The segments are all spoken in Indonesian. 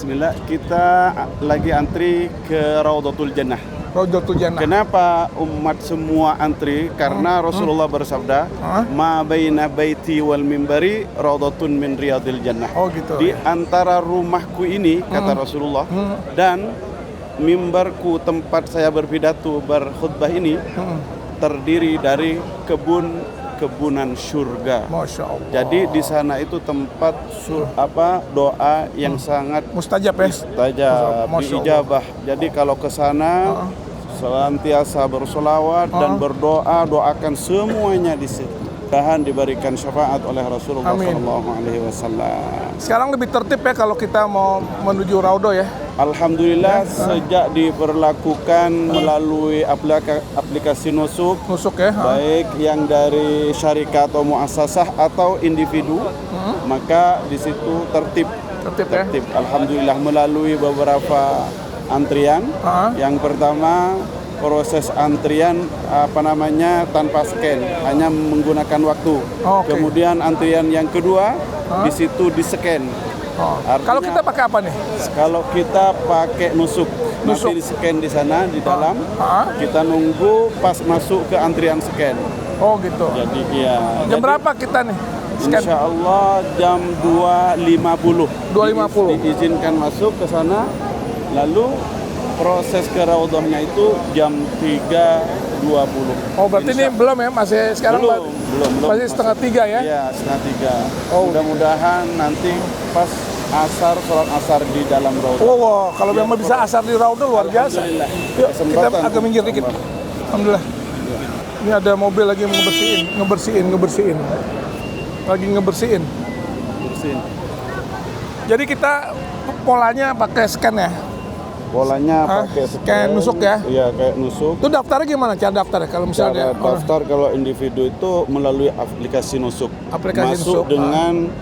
Bismillah, kita lagi antri ke Raudhatul Jannah. Raudhatul Jannah. Kenapa umat semua antri? Karena Rasulullah bersabda, "Ma baina baiti wal mimbari raudhatun min riyadil jannah." Oh gitu. Di antara rumahku ini, kata Rasulullah, dan mimbarku tempat saya berpidato berkhutbah ini terdiri dari kebunan surga. Masya Allah. Jadi di sana itu tempat doa yang sangat mustajab ya. Mustajab, diijabah. Jadi kalau ke sana senantiasa bersolawat dan berdoa, doakan semuanya di situ. Mudah-mudahan diberikan syafaat oleh Rasulullah SAW. Sekarang lebih tertib ya kalau kita mau menuju Raudhah ya. Alhamdulillah sejak diberlakukan melalui aplikasi nusuk ya, baik yang dari syarikat atau muassasah atau individu, maka di situ tertib. Ya? Alhamdulillah melalui beberapa antrian. Yang pertama proses antrian tanpa scan, hanya menggunakan waktu. Kemudian antrian yang kedua di situ di scan. Artinya, kalau kita pakai apa nih? Kalau kita pakai nusuk. Nanti di scan di sana di dalam. Kita nunggu pas masuk ke antrian scan. Oh gitu. Jadi ya. Jam berapa kita nih? Insya Allah jam 2.50. 2.50. Diizinkan masuk ke sana. Lalu proses ke Raudhahnya itu jam 3.20. Oh berarti ini belum ya? Masih sekarang belum. Masih setengah 3 ya? Iya, setengah 3. Oh. Mudah-mudahan nanti pas asar, sholat asar di dalam Raudhah. Oh, kalau memang bisa asar di Raudhah luar biasa. Yuk, kita agak minggir dikit. Alhamdulillah. Ini ada mobil lagi ngebersihin. Lagi ngebersihin. Jadi kita polanya pakai scan ya? Polanya pakai kayak nusuk ya? Iya, kayak nusuk. Itu daftarnya gimana? Cara daftar kalau misalnya daftar kalau individu itu melalui aplikasi nusuk. Masuk dengan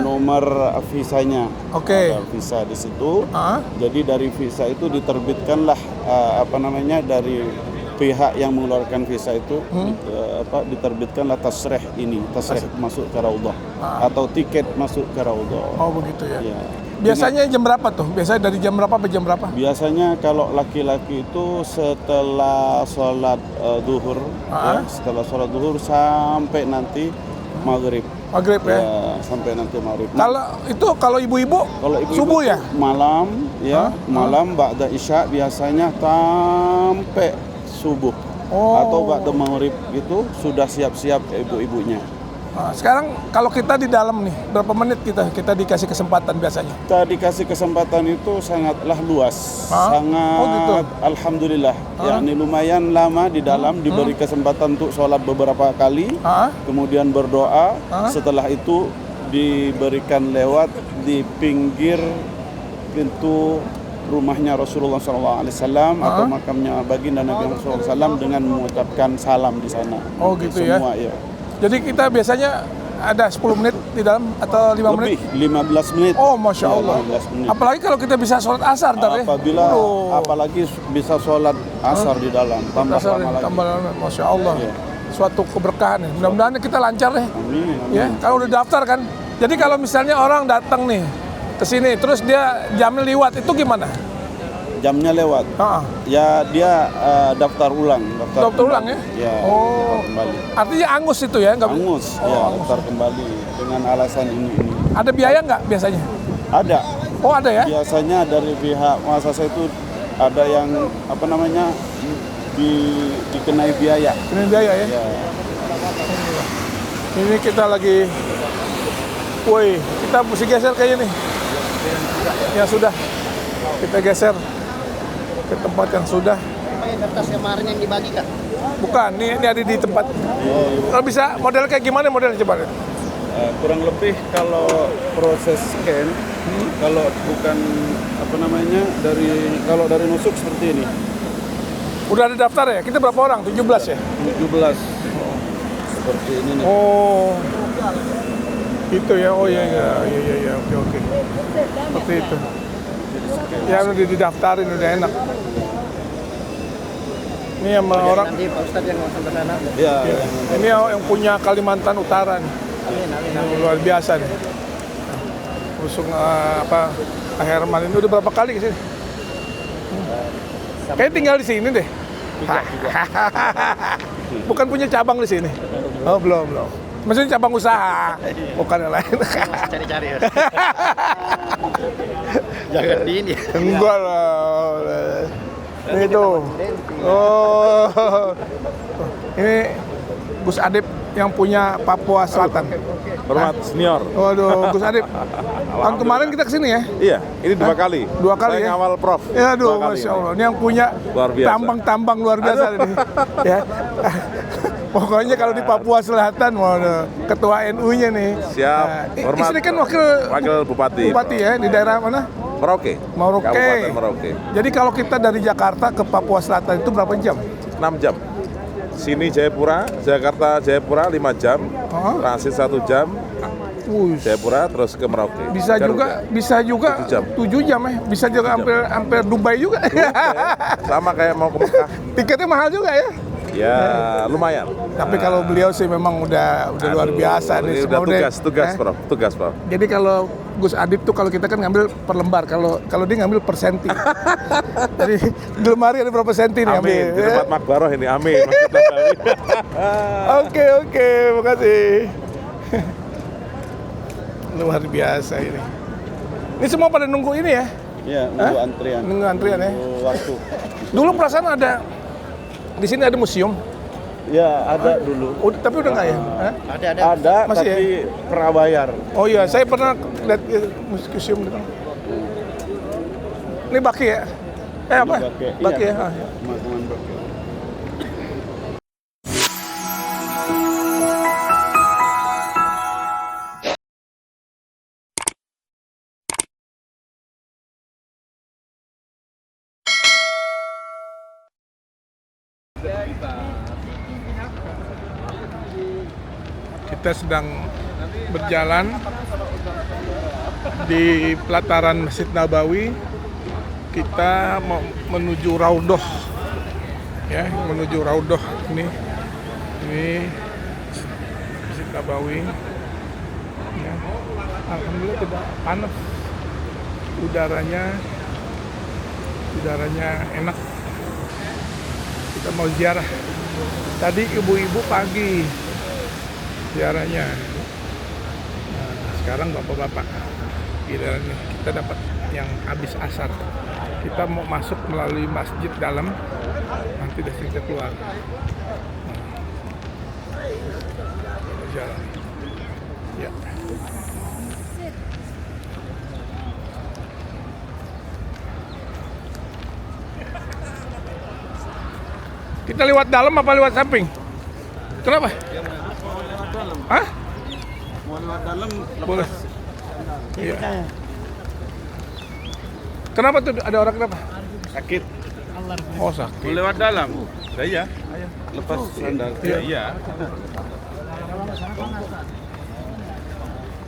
nomor visanya. Oke. Ada visa di situ. Jadi dari visa itu diterbitkanlah dari pihak yang mengeluarkan visa itu diterbitkanlah tasrih masuk ke Raudhah atau tiket masuk ke Raudhah. Oh begitu ya. Ya. Biasanya jam berapa tuh? Biasanya dari jam berapa sampai jam berapa? Biasanya kalau laki-laki itu setelah sholat duhur, setelah sholat duhur sampai nanti maghrib. Maghrib ya? Sampai nanti maghrib. Kalau ibu-ibu subuh ya? Malam ya, malam ba'da isya biasanya sampai subuh. Atau ba'da maghrib itu sudah siap-siap ibu-ibunya. Sekarang kalau kita di dalam nih, berapa menit kita dikasih kesempatan biasanya? Kita dikasih kesempatan itu sangatlah luas, sangat alhamdulillah. Yakni lumayan lama di dalam, diberi kesempatan untuk sholat beberapa kali, kemudian berdoa. Setelah itu diberikan lewat di pinggir pintu rumahnya Rasulullah SAW atau makamnya baginda Nabi Muhammad SAW dengan mengucapkan salam di sana. Oh gitu semua, ya? Jadi kita biasanya ada 10 menit di dalam atau 5 menit? 15 menit. Oh Masya Allah. 15 menit. Apalagi kalau kita bisa sholat asar apalagi bisa sholat asar di dalam. Tambah lama. Masya Allah. Suatu keberkahan. Mudah-mudahan kita lancar deh. Amin. Ya, kalau udah daftar kan. Jadi kalau misalnya orang datang nih ke sini terus dia jamnya liwat, itu gimana? Jamnya lewat. Ya dia daftar ulang. Daftar ulang ya? Ya. Oh. Kembali. Artinya angus itu ya? Angus. Daftar kembali dengan alasan ini. Ada biaya nggak biasanya? Ada. Oh ada ya? Biasanya dari pihak muassasah itu ada yang dikenai biaya. Kenai biaya ya? Ya. Ini kita lagi, kita mesti geser kayaknya nih. Ya sudah, kita geser ke tempat yang sudah. Kertas kemarin yang dibagi Kak? Bukan, ini ada di tempat. Kalau bisa model kayak gimana modelnya coba? Kurang lebih kalau proses scan, kalau bukan dari nusuk seperti ini. Udah ada daftar ya? Kita berapa orang? 17 ya? 17. Seperti ini nih. Oh. Itu ya. Oh iya. Oke. Seperti itu. Ya udah didaftarin, udah enak. Ini yang orang. Nanti Pak Ustadz yang langsung ke sana. Ya. Ini yang punya Kalimantan Utara nih. Amin. Luar biasa nih. Usung Pak Herman ini udah berapa kali ke sini? Kayaknya tinggal di sini deh. Bukan punya cabang di sini. Oh, belum. Maksudnya cabang usaha, bukan yang lain. Cari-cari ya. Jangan di ini. Enggak lah. Ini tuh. Oh. Ini Gus Adip yang punya Papua Selatan. Hormat senior. Waduh, Gus Adip. Tahun kemarin kita kesini ya? Iya, ini 2 kali. 2 kali Saya ya? ngawal Prof. Ya, aduh, 2 kali Masya ini. Allah. Ini yang punya Luar biasa. tambang-tambang luar biasa ini. Ya. Pokoknya kalau di Papua Selatan, waduh, ketua NU-nya nih. Siap. Nah, Hormat. istri kan wakil Bupati. Bupati ya, di daerah mana? Merauke. Merauke. Kabupaten Merauke. Jadi kalau kita dari Jakarta ke Papua Selatan itu berapa jam? 6 jam. Sini Jayapura, Jakarta Jayapura 5 jam. Transit 1 jam. Jayapura terus ke Merauke. Bisa Garuda. juga 7 jam. 7 jam ya. Bisa juga hampir Dubai juga. Sama kayak mau ke Mekah. Tiketnya mahal juga ya. Ya, lumayan. Tapi kalau beliau sih memang udah luar biasa nih. Ini udah Semua tugas, Prof. Jadi kalau Gus Adip tuh kalau kita kan ngambil per lembar, kalau dia ngambil per senti. Jadi di lemari ada berapa senti nih ambil. Amin. Di tempat Makbaroh ini, amin. Oke, makasih. Luar biasa ini. Ini semua pada nunggu ini ya? Iya, nunggu antrian. Nunggu antrian ya? Nunggu waktu. Dulu perasaan ada, di sini ada museum. Ya, ada dulu. Tapi udah nggak ya? Hah? Ada, Masih tapi pernah bayar. Oh iya, saya pernah lihat museum gitu. Ini Baki ya? Apa? Baki ya? Iya. Ah, ya. Pemakaman Baki. Kita sedang berjalan di pelataran Masjid Nabawi. Kita mau menuju Raudhoh, ya, menuju Raudhoh ini Masjid Nabawi. Ya. Alhamdulillah tidak panas, udaranya enak. Kita mau ziarah. Tadi ibu-ibu pagi ziarahnya. Nah, sekarang bapak-bapak. Gilirannya kita dapat yang habis asar. Kita mau masuk melalui masjid dalam, nanti dari kita keluar. Jalan. Ya. Kita lewat dalam apa lewat samping? Kenapa? Hah? Mau lewat dalam, Boleh. Iya. Kenapa tuh ada orang kenapa? sakit. Oh sakit. Mau lewat dalam. Iya. Lepas sandal. Iya.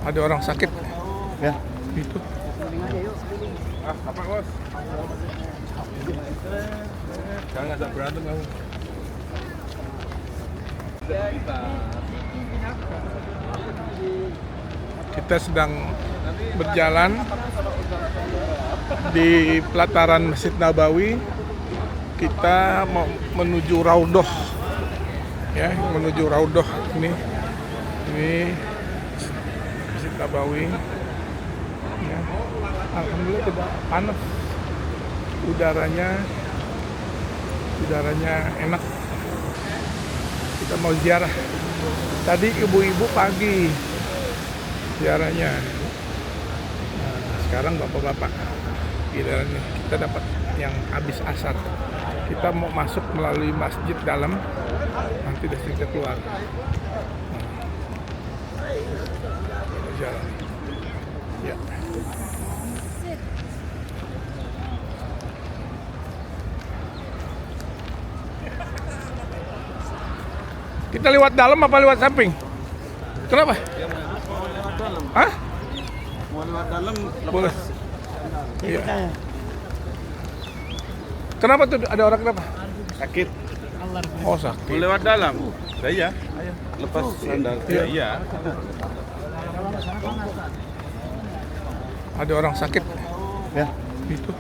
Ada orang sakit. Ya. Itu. Apa, Bos? Jangan ngajak berantem kamu. Kita sedang berjalan di pelataran Masjid Nabawi. Kita mau menuju Raudhoh, ya, menuju Raudhoh ini Masjid Nabawi. Ya. Alhamdulillah tidak panas, udaranya enak. Kita mau ziarah. Tadi ibu-ibu pagi ziarahnya. Nah, sekarang bapak-bapak. Gilirannya kita dapat yang habis asar. Kita mau masuk melalui masjid dalam, nanti dari kita keluar. Jalan. Ya. Kita lewat dalam apa lewat samping? Kenapa? Hah? Mau lewat dalam, Boleh. Iya. Kenapa tuh ada orang kenapa? sakit. Oh Mau sakit. lewat dalam. Iya. Lepas sandal. Iya. Ada orang sakit. Ya. Itu.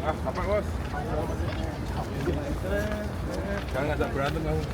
Apa bos? Jangan ngajak berantem kamu.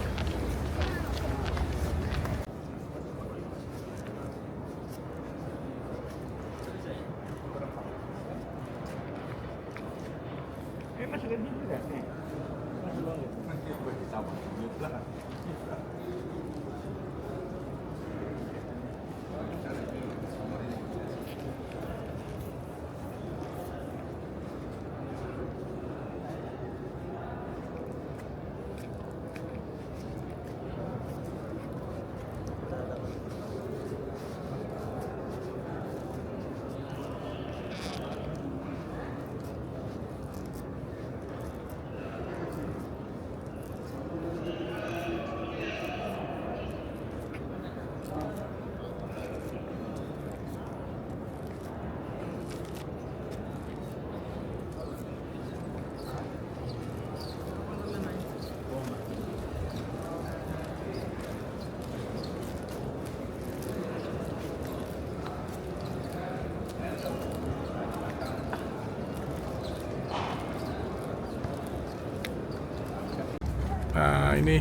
Nah, ini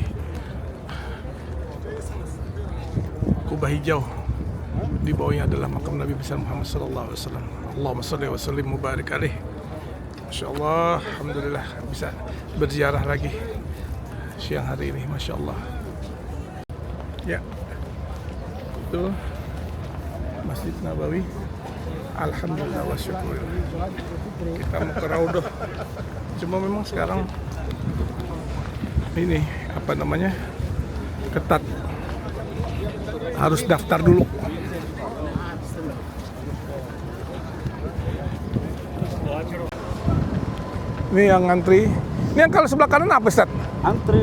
kubah hijau. Di bawahnya adalah makam Nabi besar Muhammad sallallahu alaihi wasallam. Allahumma shalli wa sallim mubarik alaih. Masya Allah, alhamdulillah bisa berziarah lagi siang hari ini, Masya Allah. Ya, itu Masjid Nabawi. Alhamdulillah wa syukur. Kita mau ke Raudhah. Cuma memang sekarang ini apa namanya, ketat, harus daftar dulu. Ini yang ngantri. Ini yang kalau sebelah kanan apa, Ustaz? Antri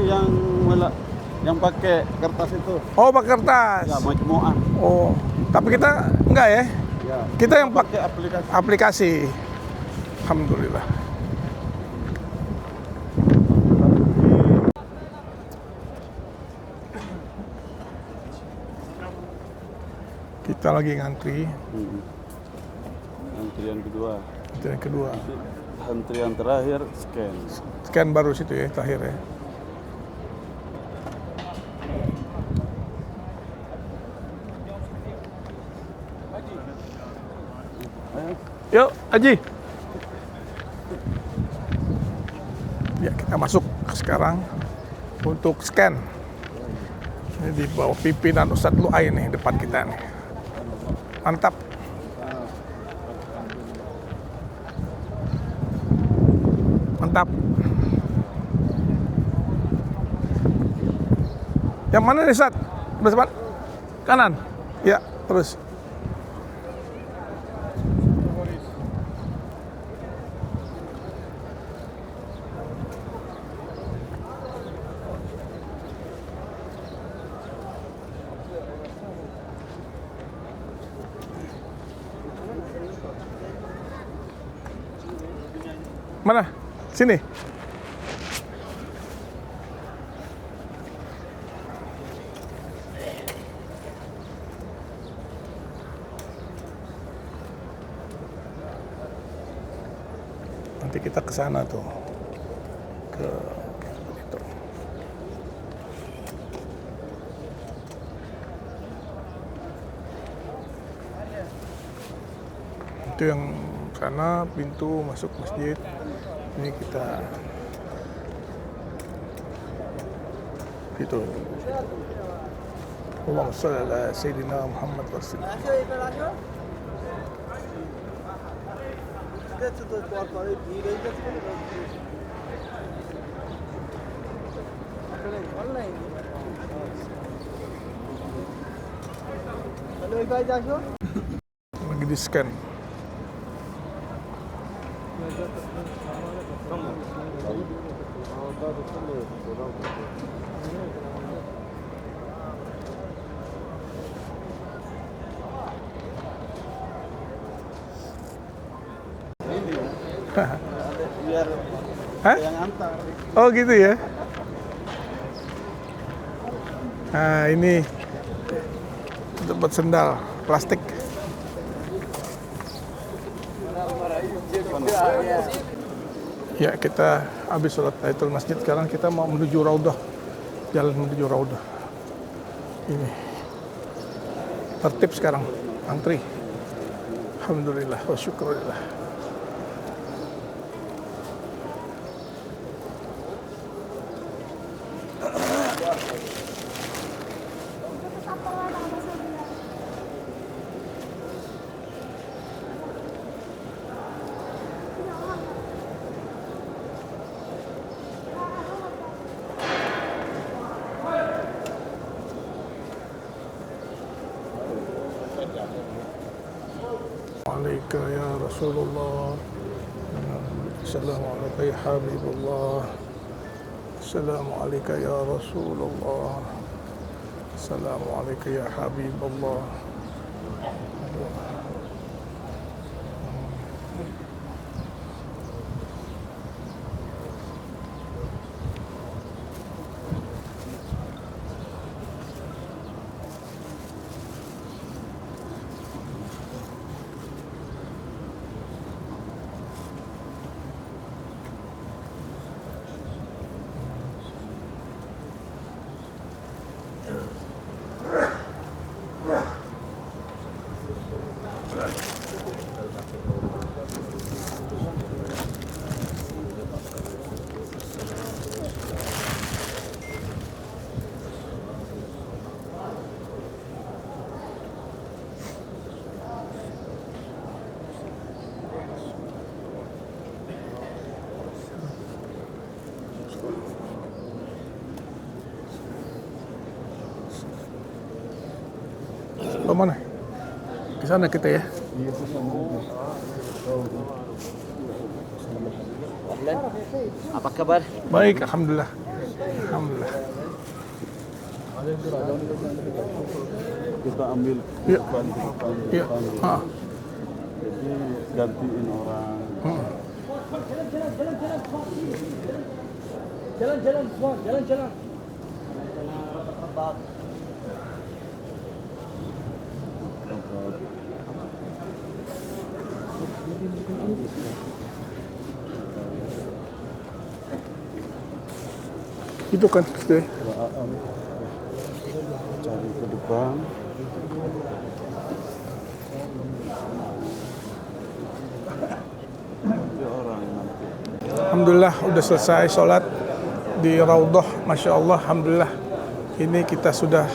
yang pakai kertas itu. Oh, pakai kertas. Ya, majmuah. Oh, tapi kita enggak ya? Ya. Kita yang pakai aplikasi. aplikasi. Alhamdulillah. Kita lagi ngantri. Antrian kedua. Antrian kedua. Antrian terakhir scan. Scan baru situ ya, terakhir ya. Yuk, Haji. Ya, kita masuk sekarang untuk scan. Ini di bawah pimpinan Ustadz Luai nih, depan kita nih. Mantap. Mantap. Yang mana nih, Ustadz? Depan? Kanan? Ya, terus. Mana? Sini. Nanti kita ke sana tuh. Ke itu. Itu yang sana pintu masuk masjid. Ini kita itu. Allahumma shalli ala sayyidina Muhammad Rasulullah. Lagi di scan. Biar Hah? yang antar. Oh gitu ya. Nah ini tempat sendal plastik. Ya, kita habis sholat tahiyatul masjid, sekarang kita mau menuju Raudhah. Jalan menuju Raudhah. Ini. Tertib sekarang, antri. Alhamdulillah wa syukurillah. Alaika ya Rasulullah, Assalamualaikum ya Habibullah, Assalamualaikum ya Rasulullah, Assalamualaikum ya Habibullah. Ke mana? Ke sana kita ya. Apa kabar? Baik, alhamdulillah. Alhamdulillah. Kita ambil Iya. bantu. Iya. Ha. Jadi gantiin orang. Jalan-jalan semua, jalan-jalan. Itu kan itu ya. Cari ke depan. Nanti orang nanti. Alhamdulillah udah selesai sholat di Raudhah, Masya Allah, Alhamdulillah. Ini kita sudah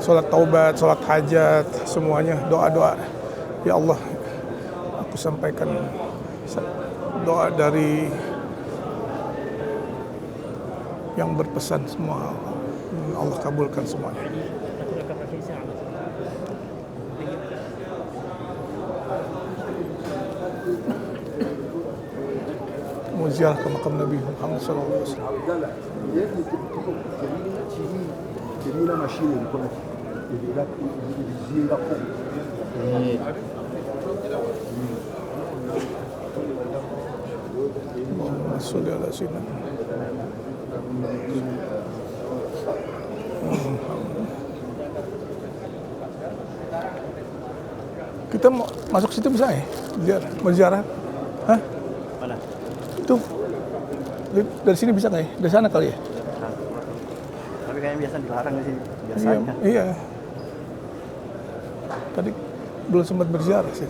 sholat taubat, sholat hajat, semuanya doa-doa. Ya Allah, aku sampaikan doa dari yang berpesan semua. Allah kabulkan semuanya. Mau ziarah ke makam Nabi Muhammad SAW. Termina a machine ilikuwa ilizinga kubwa. Allahumma sholli ala sayyidina. Kita mau masuk situ bisa ya? Ziarah, mau ziarah? Hah? Mana? Itu dari sini bisa nggak ya? Dari sana kali ya? Tapi kayaknya biasa dilarang sih biasanya. Iya. Tadi belum sempat berziarah sih.